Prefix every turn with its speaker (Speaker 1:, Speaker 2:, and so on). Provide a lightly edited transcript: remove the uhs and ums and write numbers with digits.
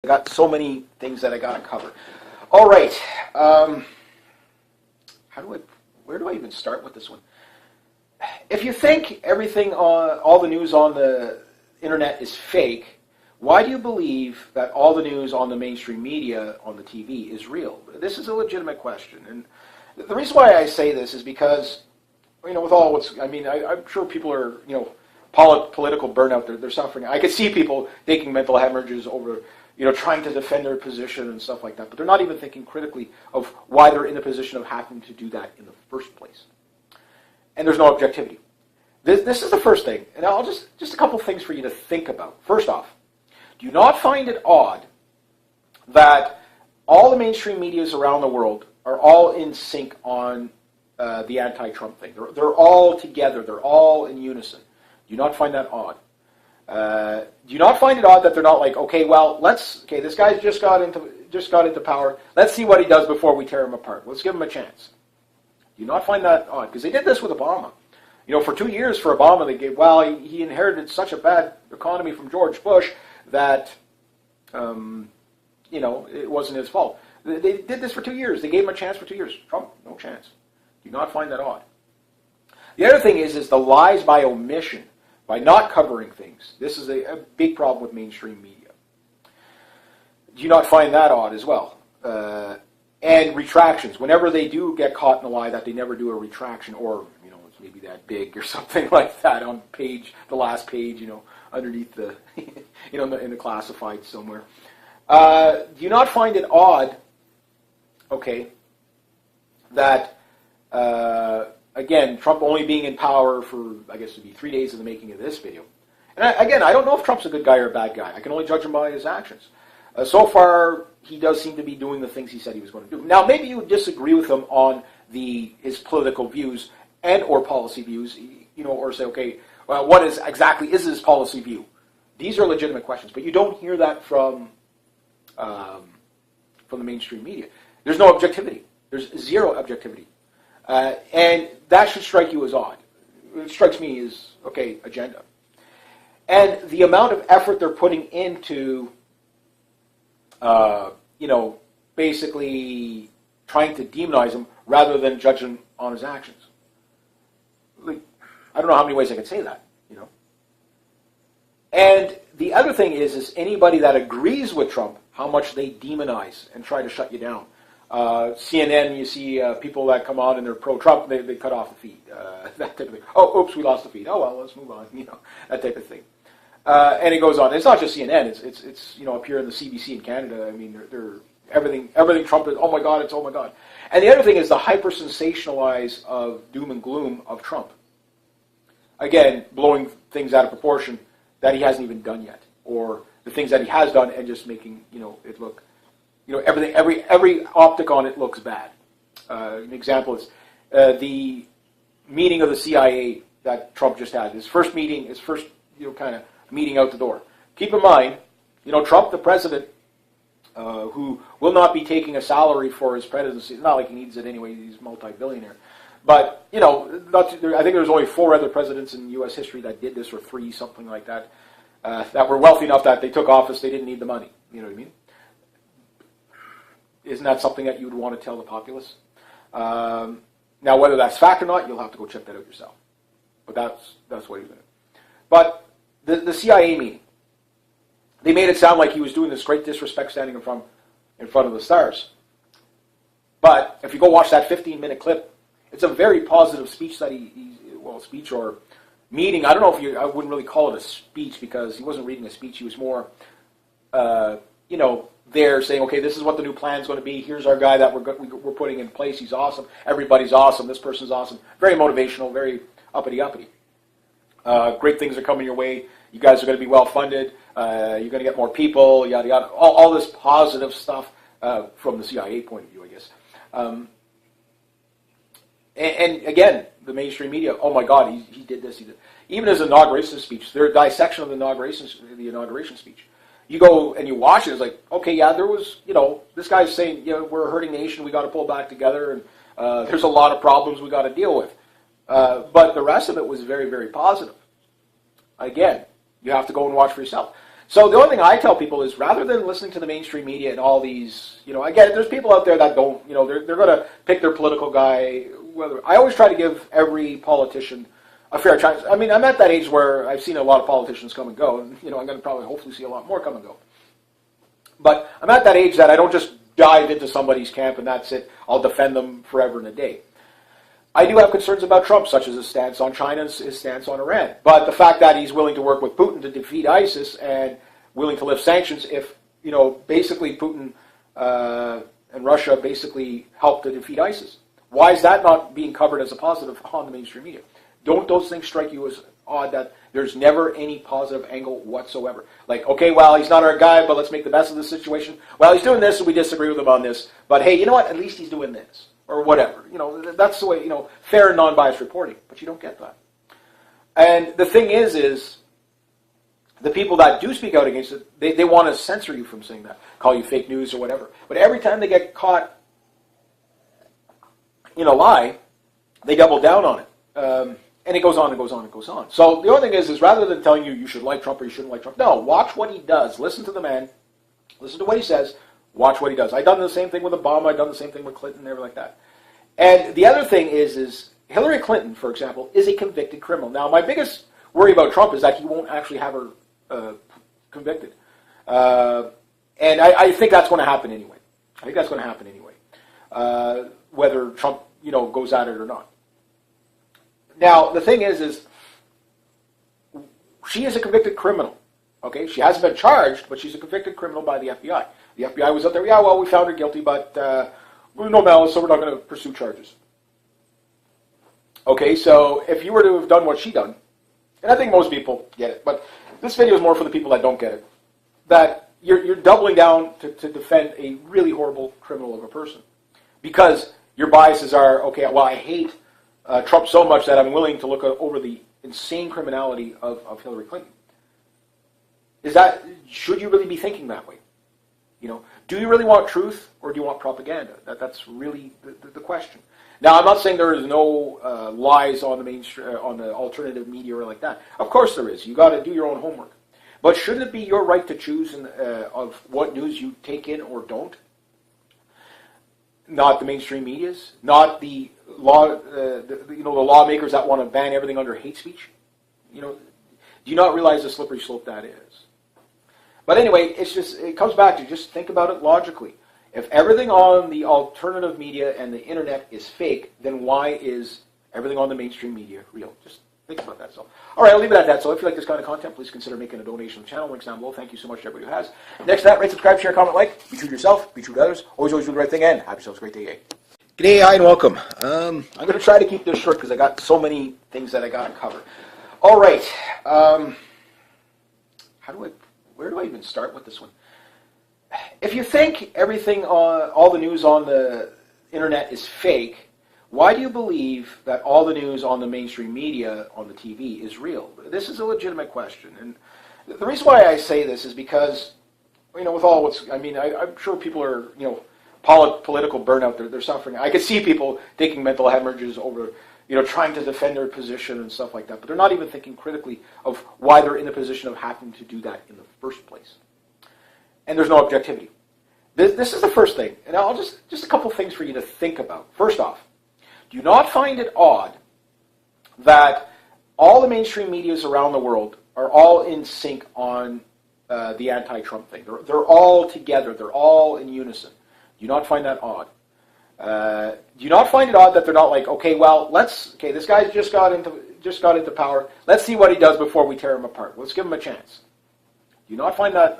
Speaker 1: I got so many things that I got to cover. All right. Where do I even start with this one? If you think everything on all the news on the internet is fake, why do you believe that all the news on the mainstream media on the TV is real? This is a legitimate question, and the reason why I say this is because, with all I'm sure people are, political burnout. They're suffering. I could see people taking mental hemorrhages over, trying to defend their position and stuff like that, but they're not even thinking critically of why they're in the position of having to do that in the first place. And there's no objectivity. This is the first thing, and I'll just a couple things for you to think about. First off, do you not find it odd that all the mainstream medias around the world are all in sync on the anti-Trump thing? They're all together. They're all in unison. Do you not find that odd? Do you not find it odd that they're not like, this guy just got into power. Let's see what he does before we tear him apart. Let's give him a chance. Do you not find that odd? Because they did this with Obama. For 2 years for Obama, he inherited such a bad economy from George Bush that, it wasn't his fault. They did this for 2 years. They gave him a chance for 2 years. Trump, no chance. Do you not find that odd? The other thing is the lies by omission, by not covering things. This is a big problem with mainstream media. Do you not find that odd as well? And retractions. Whenever they do get caught in a lie, that they never do a retraction, or it's maybe that big or something like that on the last page, underneath the, in the classified somewhere. Do you not find it odd? That again, Trump only being in power for, I guess, to be 3 days in the making of this video. And I don't know if Trump's a good guy or a bad guy. I can only judge him by his actions. So far, he does seem to be doing the things he said he was going to do. Now, maybe you disagree with him on his political views and or policy views, or say, what exactly is his policy view? These are legitimate questions, but you don't hear that from the mainstream media. There's no objectivity. There's zero objectivity. And that should strike you as odd. It strikes me as, agenda. And the amount of effort they're putting into, basically trying to demonize him rather than judge him on his actions. I don't know how many ways I could say that, And the other thing is anybody that agrees with Trump, how much they demonize and try to shut you down. CNN, you see people that come on and they're pro-Trump, they cut off the feed, that type of thing. Oh, oops, we lost the feed. Oh, well, let's move on, that type of thing. And it goes on. It's not just CNN. It's up here in the CBC in Canada. I mean, they're everything Trump is. Oh my God, it's oh my God. And the other thing is the hyper sensationalize of doom and gloom of Trump. Again, blowing things out of proportion that he hasn't even done yet, or the things that he has done and just making it look. Everything, every optic on it looks bad. An example is the meeting of the CIA that Trump just had. His first meeting, kind of meeting out the door. Keep in mind, Trump, the president, who will not be taking a salary for his presidency. It's not like he needs it anyway. He's multi-billionaire. But, I think there's only 4 other presidents in U.S. history that did this, or 3, something like that, that were wealthy enough that they took office, they didn't need the money. You know what I mean? Isn't that something that you would want to tell the populace? Now, whether that's fact or not, you'll have to go check that out yourself. But that's what he's doing. But the CIA meeting, they made it sound like he was doing this great disrespect standing in front of the stars. But if you go watch that 15-minute clip, it's a very positive speech that speech or meeting. I don't know I wouldn't really call it a speech because he wasn't reading a speech. He was more, there saying, okay, this is what the new plan is going to be. Here's our guy that we're putting in place. He's awesome. Everybody's awesome. This person's awesome. Very motivational, very uppity. Great things are coming your way. You guys are going to be well funded. You're going to get more people, yada, yada. All this positive stuff from the CIA point of view, I guess. And again, the mainstream media, oh my God, he did this. He did. Even his inauguration speech, their dissection of the inauguration speech. You go and you watch it, it's like, okay, yeah, there was, this guy's saying, we're a hurting nation, we got to pull back together, and there's a lot of problems we got to deal with. But the rest of it was very, very positive. Again, you have to go and watch for yourself. So the only thing I tell people is rather than listening to the mainstream media and all these, I get it, there's people out there that don't, they're going to pick their political guy. I always try to give every politician a fair chance. I mean, I'm at that age where I've seen a lot of politicians come and go, and, I'm going to probably hopefully see a lot more come and go. But I'm at that age that I don't just dive into somebody's camp and that's it. I'll defend them forever and a day. I do have concerns about Trump, such as his stance on China and his stance on Iran. But the fact that he's willing to work with Putin to defeat ISIS and willing to lift sanctions if, basically Putin and Russia basically helped to defeat ISIS. Why is that not being covered as a positive on the mainstream media? Don't those things strike you as odd that there's never any positive angle whatsoever? Like, okay, well, he's not our guy, but let's make the best of the situation. Well, he's doing this and we disagree with him on this. But hey, you know what? At least he's doing this. Or whatever. That's the way, fair and non-biased reporting. But you don't get that. And the thing is the people that do speak out against it, they want to censor you from saying that, call you fake news or whatever. But every time they get caught in a lie, they double down on it. And it goes on and goes on and goes on. So the only thing is rather than telling you should like Trump or you shouldn't like Trump, no, watch what he does. Listen to the man. Listen to what he says. Watch what he does. I've done the same thing with Obama. I've done the same thing with Clinton and everything like that. And the other thing is Hillary Clinton, for example, is a convicted criminal. Now, my biggest worry about Trump is that he won't actually have her convicted. And I think that's going to happen anyway. I think that's going to happen anyway, whether Trump, goes at it or not. Now, the thing is she is a convicted criminal. Okay, she hasn't been charged, but she's a convicted criminal by the FBI. The FBI was out there, yeah, well, we found her guilty, but no malice, so we're not going to pursue charges. Okay, so if you were to have done what she done, and I think most people get it, but this video is more for the people that don't get it, that you're doubling down to defend a really horrible criminal of a person. Because your biases are, okay, well, I hate Trump so much that I'm willing to look over the insane criminality of Hillary Clinton. Should you really be thinking that way? Do you really want truth or do you want propaganda? That's really the question. Now, I'm not saying there is no lies on the mainstream, on the alternative media or like that. Of course there is. You got to do your own homework. But shouldn't it be your right to choose of what news you take in or don't? Not the mainstream media's, not the lawmakers that want to ban everything under hate speech. Do you not realize the slippery slope that is? But anyway, it comes back to just think about it logically. If everything on the alternative media and the internet is fake, then why is everything on the mainstream media real? Just think about that. So, all right, I'll leave it at that. So if you like this kind of content, please consider making a donation to the channel. Links down below. Thank you so much to everybody who has. Next to that, rate, subscribe, share, comment, like. Be true to yourself. Be true to others. Always do the right thing, and have yourselves a great day. G'day, hi, and welcome. I'm going to try to keep this short because I got so many things that I got to cover. All right. Where do I even start with this one? If you think everything, all the news on the internet is fake, why do you believe that all the news on the mainstream media, on the TV, is real? This is a legitimate question. And the reason why I say this is because, with all I'm sure people are, political burnout, they're suffering. I could see people taking mental hemorrhages over, trying to defend their position and stuff like that, but they're not even thinking critically of why they're in the position of having to do that in the first place. And there's no objectivity. This is the first thing, and I'll just a couple things for you to think about. First off, do you not find it odd that all the mainstream medias around the world are all in sync on the anti-Trump thing? They're all together. They're all in unison. Do you not find that odd? Do you not find it odd that they're not like, okay, well, this guy just got into power. Let's see what he does before we tear him apart. Let's give him a chance. Do you not find that